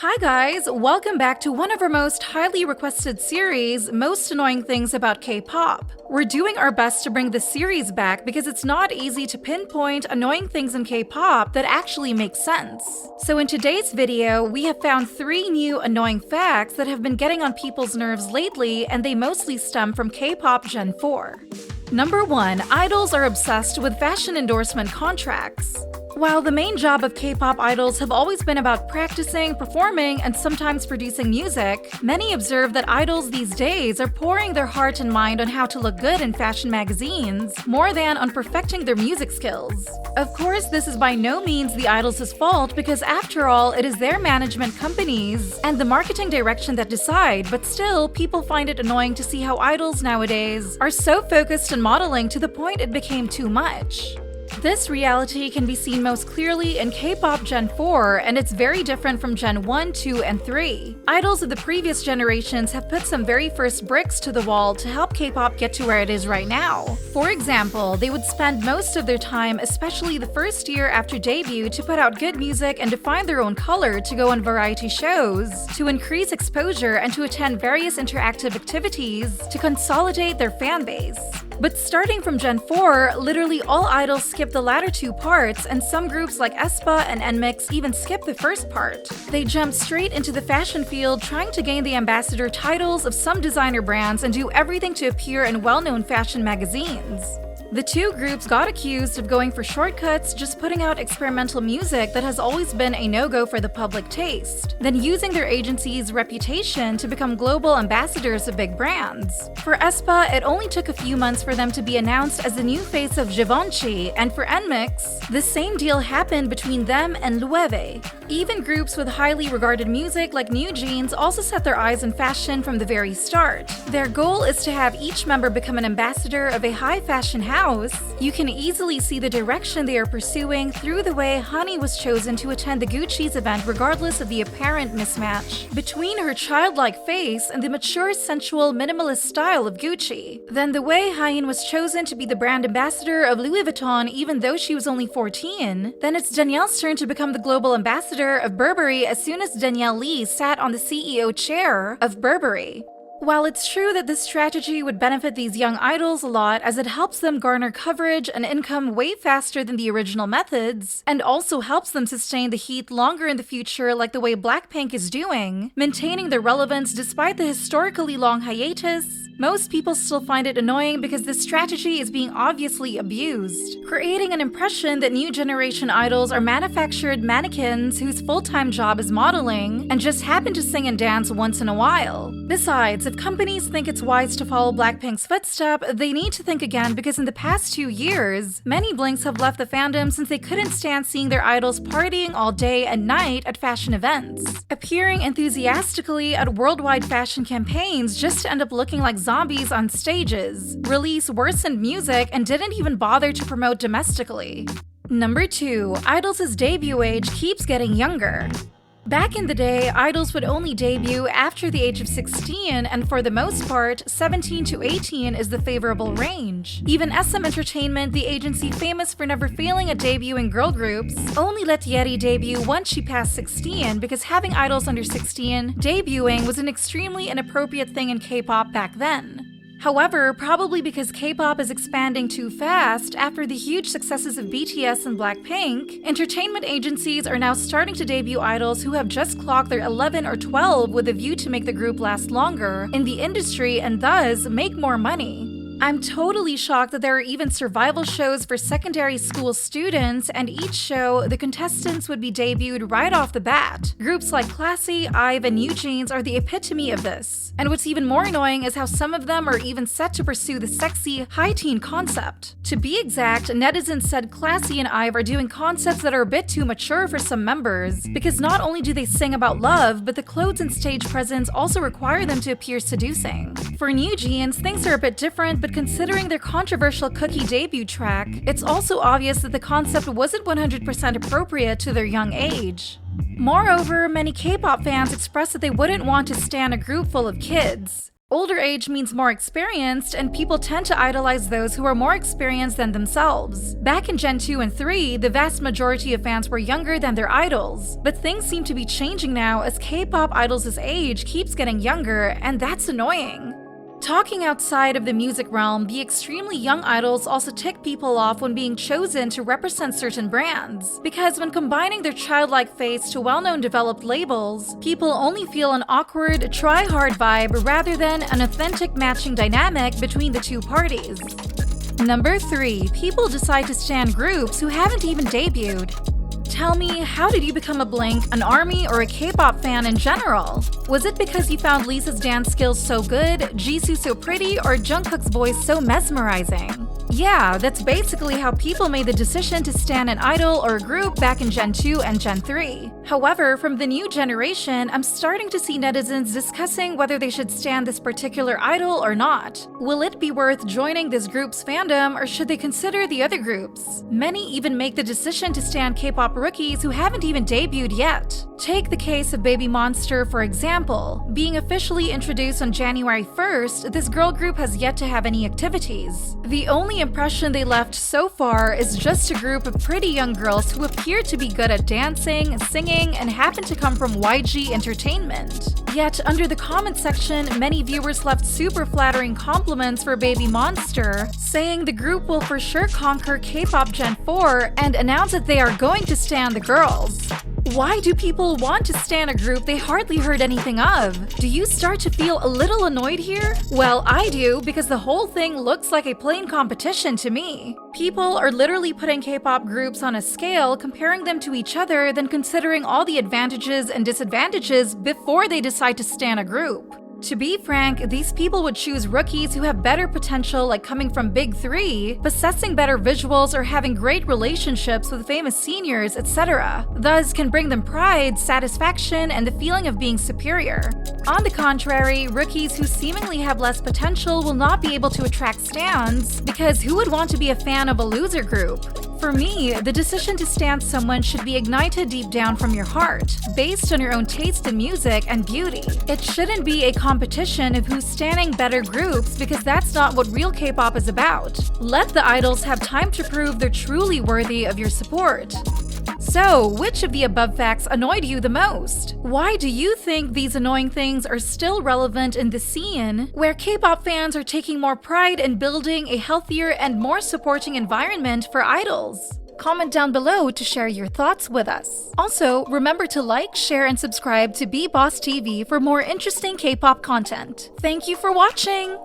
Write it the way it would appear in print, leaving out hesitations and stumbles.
Hi guys, welcome back to one of our most highly requested series, Most Annoying Things About K-Pop. We're doing our best to bring the series back because it's not easy to pinpoint annoying things in K-pop that actually make sense. So in today's video, we have found 3 new annoying facts that have been getting on people's nerves lately, and they mostly stem from K-pop Gen 4. Number 1. Idols are obsessed with fashion endorsement contracts. While the main job of K-pop idols have always been about practicing, performing, and sometimes producing music, many observe that idols these days are pouring their heart and mind on how to look good in fashion magazines, more than on perfecting their music skills. Of course, this is by no means the idols' fault because after all, it is their management companies and the marketing direction that decide, but still, people find it annoying to see how idols nowadays are so focused on modeling to the point it became too much. This reality can be seen most clearly in K-pop Gen 4, and it's very different from Gen 1, 2, and 3. Idols of the previous generations have put some very first bricks to the wall to help K-pop get to where it is right now. For example, they would spend most of their time, especially the first year after debut, to put out good music and define their own color, to go on variety shows, to increase exposure, and to attend various interactive activities to consolidate their fan base. But starting from Gen 4, literally all idols skip the latter 2 parts, and some groups like aespa and NMIXX even skip the first part. They jump straight into the fashion field, trying to gain the ambassador titles of some designer brands and do everything to appear in well-known fashion magazines. The 2 groups got accused of going for shortcuts, just putting out experimental music that has always been a no-go for the public taste, then using their agency's reputation to become global ambassadors of big brands. For aespa, it only took a few months for them to be announced as the new face of Givenchy, and for NMIXX, the same deal happened between them and Loewe. Even groups with highly regarded music like New Jeans also set their eyes on fashion from the very start. Their goal is to have each member become an ambassador of a high-fashion house. You can easily see the direction they are pursuing through the way Honey was chosen to attend the Gucci's event regardless of the apparent mismatch between her childlike face and the mature, sensual, minimalist style of Gucci. Then the way Hyun was chosen to be the brand ambassador of Louis Vuitton even though she was only 14. Then it's Danielle's turn to become the global ambassador of Burberry as soon as Danielle Lee sat on the CEO chair of Burberry. While it's true that this strategy would benefit these young idols a lot as it helps them garner coverage and income way faster than the original methods, and also helps them sustain the heat longer in the future like the way Blackpink is doing, maintaining their relevance despite the historically long hiatus, most people still find it annoying because this strategy is being obviously abused, creating an impression that new generation idols are manufactured mannequins whose full-time job is modeling and just happen to sing and dance once in a while. Besides, if companies think it's wise to follow Blackpink's footstep, they need to think again because in the past 2 years, many Blinks have left the fandom since they couldn't stand seeing their idols partying all day and night at fashion events, appearing enthusiastically at worldwide fashion campaigns just to end up looking like zombies on stages, release worsened music, and didn't even bother to promote domestically. Number 2. Idols' debut age keeps getting younger. Back in the day, idols would only debut after the age of 16, and for the most part, 17 to 18 is the favorable range. Even SM Entertainment, the agency famous for never failing at debuting girl groups, only let Yeri debut once she passed 16 because having idols under 16 debuting was an extremely inappropriate thing in K-pop back then. However, probably because K-pop is expanding too fast after the huge successes of BTS and Blackpink, entertainment agencies are now starting to debut idols who have just clocked their 11 or 12 with a view to make the group last longer in the industry and thus make more money. I'm totally shocked that there are even survival shows for secondary school students, and each show, the contestants would be debuted right off the bat. Groups like Classy, IVE, and New Jeans are the epitome of this. And what's even more annoying is how some of them are even set to pursue the sexy, high-teen concept. To be exact, netizens said Classy and IVE are doing concepts that are a bit too mature for some members, because not only do they sing about love, but the clothes and stage presence also require them to appear seducing. For New Jeans, things are a bit different, but considering their controversial Cookie debut track, it's also obvious that the concept wasn't 100% appropriate to their young age. Moreover, many K-pop fans expressed that they wouldn't want to stan a group full of kids. Older age means more experienced, and people tend to idolize those who are more experienced than themselves. Back in Gen 2 and 3, the vast majority of fans were younger than their idols, but things seem to be changing now as K-pop idols' age keeps getting younger, and that's annoying. Talking outside of the music realm, the extremely young idols also tick people off when being chosen to represent certain brands. Because when combining their childlike face to well-known developed labels, people only feel an awkward, try-hard vibe rather than an authentic matching dynamic between the two parties. Number 3. People decide to stan groups who haven't even debuted. Tell me, how did you become a Blink, an ARMY, or a K-pop fan in general? Was it because you found Lisa's dance skills so good, Jisoo so pretty, or Jungkook's voice so mesmerizing? Yeah, that's basically how people made the decision to stan an idol or a group back in Gen 2 and Gen 3. However, from the new generation, I'm starting to see netizens discussing whether they should stan this particular idol or not. Will it be worth joining this group's fandom, or should they consider the other groups? Many even make the decision to stan K-pop rookies who haven't even debuted yet. Take the case of Baby Monster, for example. Being officially introduced on January 1st, this girl group has yet to have any activities. The only impression they left so far is just a group of pretty young girls who appear to be good at dancing, singing, and happen to come from YG Entertainment. Yet, under the comment section, many viewers left super flattering compliments for Baby Monster, saying the group will for sure conquer K-pop Gen 4 and announce that they are going to stan the girls. Why do people want to stan a group they hardly heard anything of? Do you start to feel a little annoyed here? Well, I do, because the whole thing looks like a plain competition to me. People are literally putting K-pop groups on a scale, comparing them to each other, then considering all the advantages and disadvantages before they decide to stan a group. To be frank, these people would choose rookies who have better potential, like coming from Big 3, possessing better visuals, or having great relationships with famous seniors, etc. Thus can bring them pride, satisfaction, and the feeling of being superior. On the contrary, rookies who seemingly have less potential will not be able to attract stans, because who would want to be a fan of a loser group? For me, the decision to stan someone should be ignited deep down from your heart, based on your own taste in music and beauty. It shouldn't be a competition of who's standing better groups, because that's not what real K-pop is about. Let the idols have time to prove they're truly worthy of your support. So, which of the above facts annoyed you the most? Why do you think these annoying things are still relevant in the scene, where K-pop fans are taking more pride in building a healthier and more supporting environment for idols? Comment down below to share your thoughts with us. Also, remember to like, share, and subscribe to BeBoss TV for more interesting K-pop content. Thank you for watching!